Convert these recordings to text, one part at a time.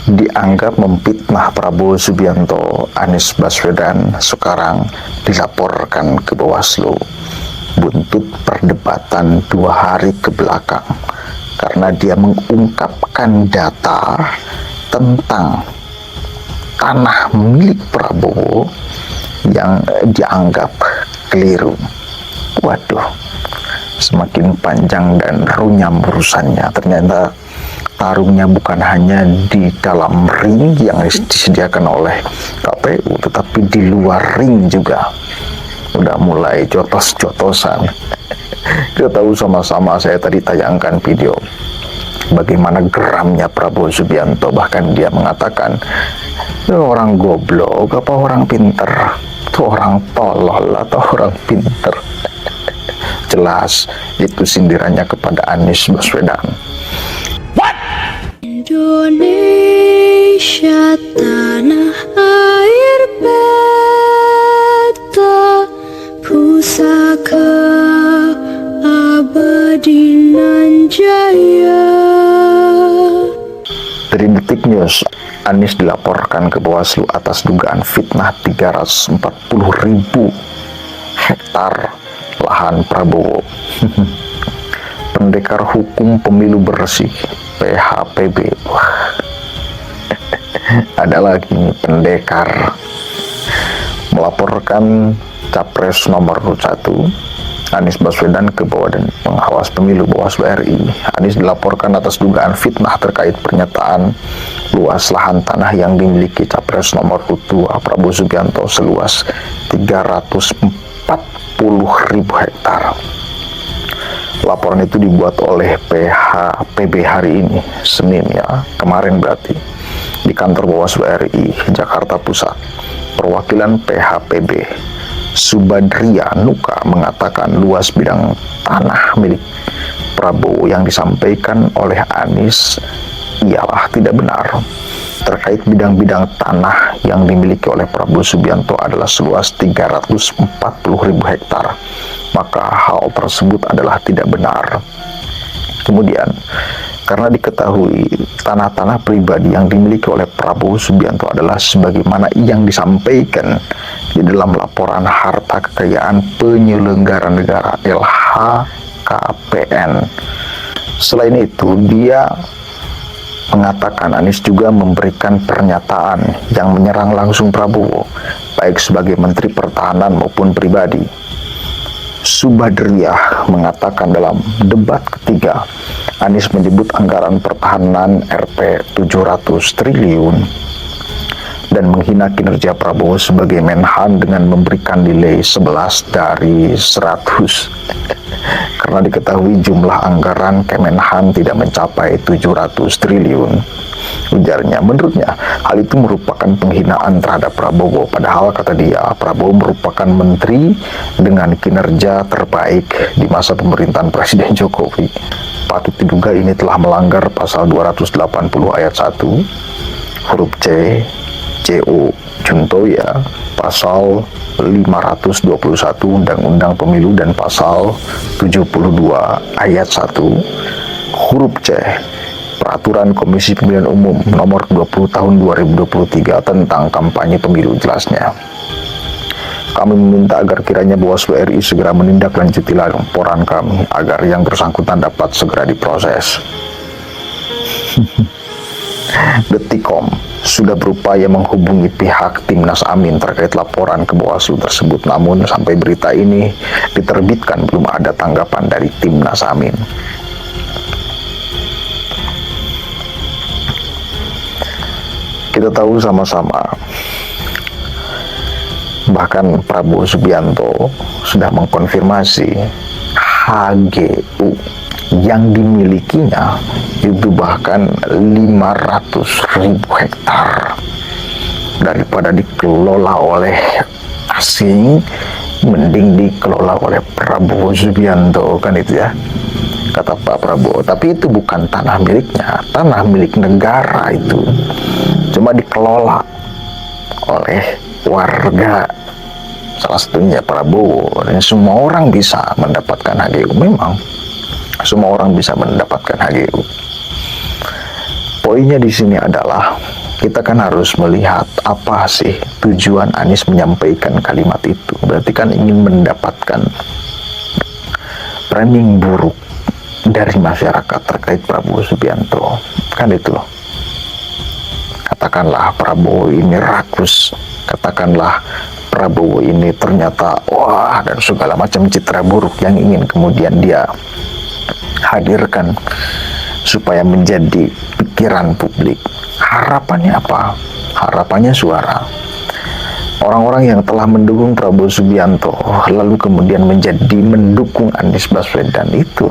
dianggap memfitnah Prabowo Subianto. Anies Baswedan sekarang dilaporkan ke Bawaslu buntut perdebatan 2 hari ke belakang karena dia mengungkapkan data tentang tanah milik Prabowo yang dianggap keliru. Waduh, semakin panjang dan runyam urusannya. Ternyata tarungnya bukan hanya di dalam ring yang disediakan oleh KPU, tetapi di luar ring juga. Udah mulai jotos-jotosan. Kita tahu sama-sama, saya tadi tayangkan video bagaimana geramnya Prabowo Subianto. Bahkan dia mengatakan, orang goblok apa orang pinter, itu orang tolol atau orang pinter. Jelas itu sindirannya kepada Anies Baswedan. Indonesia tanah air beta, pusaka abadi nan jaya. Dari Detik News, Anies dilaporkan ke Bawaslu atas dugaan fitnah 340.000 hektar lahan Prabowo. Pendekar Hukum Pemilu Bersih PHPB. Wah. Ada lagi nih pendekar melaporkan Capres nomor 1 Anies Baswedan ke Badan Pengawas Pemilu Bawaslu RI. Anies dilaporkan atas dugaan fitnah terkait pernyataan luas lahan tanah yang dimiliki Capres nomor 2 Prabowo Subianto seluas 340.000 hektar. Laporan itu dibuat oleh PHPB hari ini, Senin ya, kemarin berarti, di kantor Bawaslu RI, Jakarta Pusat. Perwakilan PHPB, Subadria Nuka, mengatakan luas bidang tanah milik Prabowo yang disampaikan oleh Anies ialah tidak benar. Terkait bidang-bidang tanah yang dimiliki oleh Prabowo Subianto adalah seluas 340.000 hektar. Maka hal tersebut adalah tidak benar. Kemudian, karena diketahui tanah-tanah pribadi yang dimiliki oleh Prabowo Subianto adalah sebagaimana yang disampaikan di dalam laporan harta kekayaan penyelenggara negara LHKPN. Selain itu, dia mengatakan Anies juga memberikan pernyataan yang menyerang langsung Prabowo, baik sebagai Menteri Pertahanan maupun pribadi. Subadriah mengatakan dalam debat ketiga, Anies menyebut anggaran pertahanan Rp 700 triliun dan menghina kinerja Prabowo sebagai Menhan dengan memberikan nilai 11 dari 100. Karena diketahui jumlah anggaran Kemenhan tidak mencapai 700 triliun. Ujarnya, menurutnya hal itu merupakan penghinaan terhadap Prabowo. Padahal kata dia, Prabowo merupakan menteri dengan kinerja terbaik di masa pemerintahan Presiden Jokowi. Patut diduga ini telah melanggar pasal 280 ayat 1 huruf C, CO Junto ya, pasal 521 Undang-Undang Pemilu dan pasal 72 ayat 1 huruf C Peraturan Komisi Pemilihan Umum nomor 20 tahun 2023 tentang kampanye pemilu. Jelasnya, kami meminta agar kiranya Bawaslu RI segera menindaklanjuti laporan kami agar yang bersangkutan dapat segera diproses. Detikcom sudah berupaya menghubungi pihak Timnas Amin terkait laporan ke Bawaslu tersebut, namun sampai berita ini diterbitkan belum ada tanggapan dari Timnas Amin. Kita tahu sama-sama, bahkan Prabowo Subianto sudah mengkonfirmasi HGU yang dimilikinya itu bahkan 500.000 hektar. Daripada dikelola oleh asing, mending dikelola oleh Prabowo Subianto, kan itu ya, kata Pak Prabowo. Tapi itu bukan tanah miliknya, tanah milik negara itu, cuma dikelola oleh warga, salah satunya Prabowo. Dan semua orang bisa mendapatkan HGU. Memang semua orang bisa mendapatkan HGU. Poinnya di sini adalah kita kan harus melihat apa sih tujuan Anies menyampaikan kalimat itu. Berarti kan ingin mendapatkan framing buruk dari masyarakat terkait Prabowo Subianto. Kan itu loh. Katakanlah Prabowo ini rakus, katakanlah Prabowo ini ternyata wah, dan segala macam citra buruk yang ingin kemudian dia hadirkan supaya menjadi pikiran publik. Harapannya apa? Harapannya suara orang-orang yang telah mendukung Prabowo Subianto lalu kemudian menjadi mendukung Anies Baswedan itu.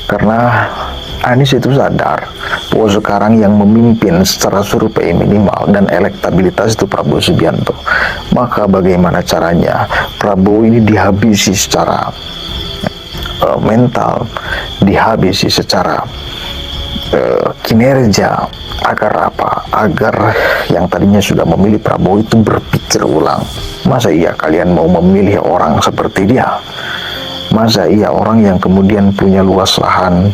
Karena Anies itu sadar bahwa sekarang yang memimpin secara survei minimal dan elektabilitas itu Prabowo Subianto. Maka bagaimana caranya Prabowo ini dihabisi secara mental, dihabisi secara kinerja, agar apa? Agar yang tadinya sudah memilih Prabowo itu berpikir ulang. Masa iya kalian mau memilih orang seperti dia? Masa iya orang yang kemudian punya luas lahan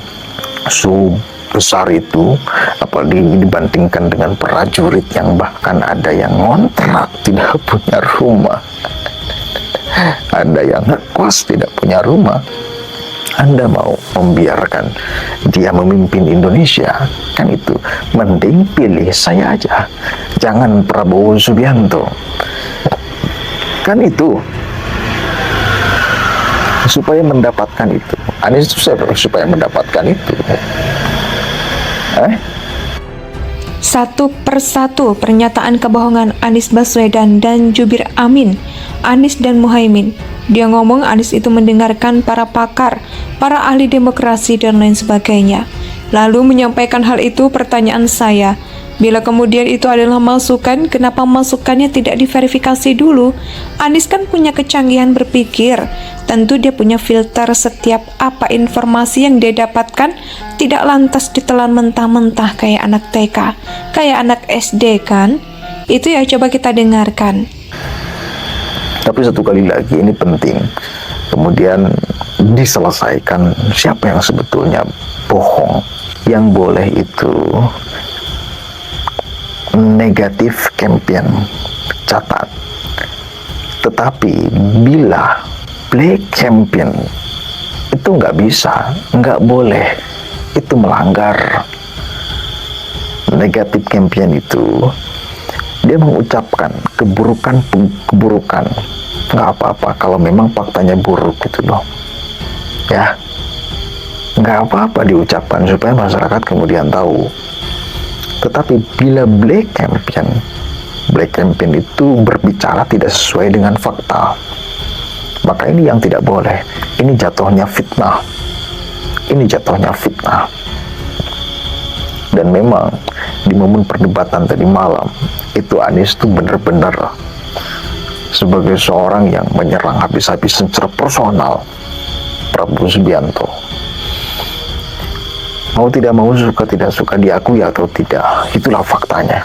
besar itu, apalagi dibandingkan dengan prajurit yang bahkan ada yang ngontrak tidak punya rumah, ada yang ngekos tidak punya rumah. Anda mau membiarkan dia memimpin Indonesia? Kan itu, mending pilih saya aja, jangan Prabowo Subianto. Kan itu, supaya mendapatkan itu, Anies itu supaya mendapatkan itu. Satu persatu pernyataan kebohongan Anies Baswedan dan Jubir Amin, Anies dan Muhaimin. Dia ngomong Anies itu mendengarkan para pakar, para ahli demokrasi dan lain sebagainya. Lalu menyampaikan hal itu, pertanyaan saya, bila kemudian itu adalah masukan, kenapa masukannya tidak diverifikasi dulu? Anies kan punya kecanggihan berpikir, tentu dia punya filter setiap apa informasi yang dia dapatkan, tidak lantas ditelan mentah-mentah kayak anak TK, kayak anak SD kan? Itu ya, coba kita dengarkan. Tapi satu kali lagi ini penting, kemudian diselesaikan siapa yang sebetulnya bohong. Yang boleh itu negatif campaign, catat. Tetapi bila black campaign itu nggak bisa, nggak boleh, itu melanggar. Negatif campaign itu dia mengucapkan keburukan, nggak apa-apa kalau memang faktanya buruk gitu loh, ya, nggak apa-apa diucapkan supaya masyarakat kemudian tahu. Tetapi bila black campaign itu berbicara tidak sesuai dengan fakta, maka ini yang tidak boleh. Ini jatuhnya fitnah. Dan memang di momen perdebatan tadi malam itu Anies itu benar-benar sebagai seorang yang menyerang habis-habisan secara personal Prabowo Subianto. Mau tidak mau, suka tidak suka, diakui atau tidak, itulah faktanya.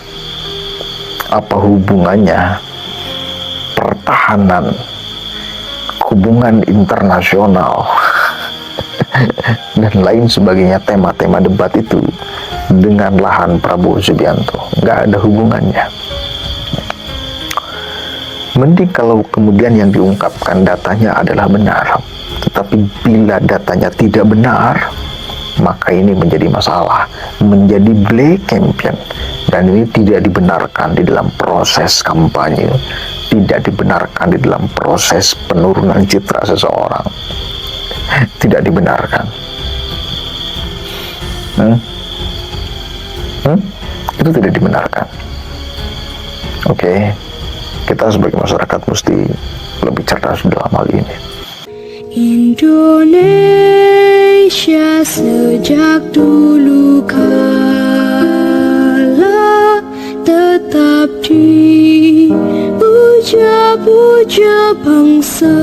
Apa hubungannya pertahanan, hubungan internasional dan lain sebagainya, tema-tema debat itu dengan lahan Prabowo Subianto? Nggak ada hubungannya. Mending kalau kemudian yang diungkapkan datanya adalah benar, tetapi bila datanya tidak benar, maka ini menjadi masalah, menjadi black campaign, dan ini tidak dibenarkan di dalam proses kampanye, tidak dibenarkan di dalam proses penurunan citra seseorang, tidak dibenarkan. Itu tidak dibenarkan. Oke, kita sebagai masyarakat mesti lebih cerdas dalam hal ini. Indonesia sejak dulu kala tetap dipuja-puja bangsa.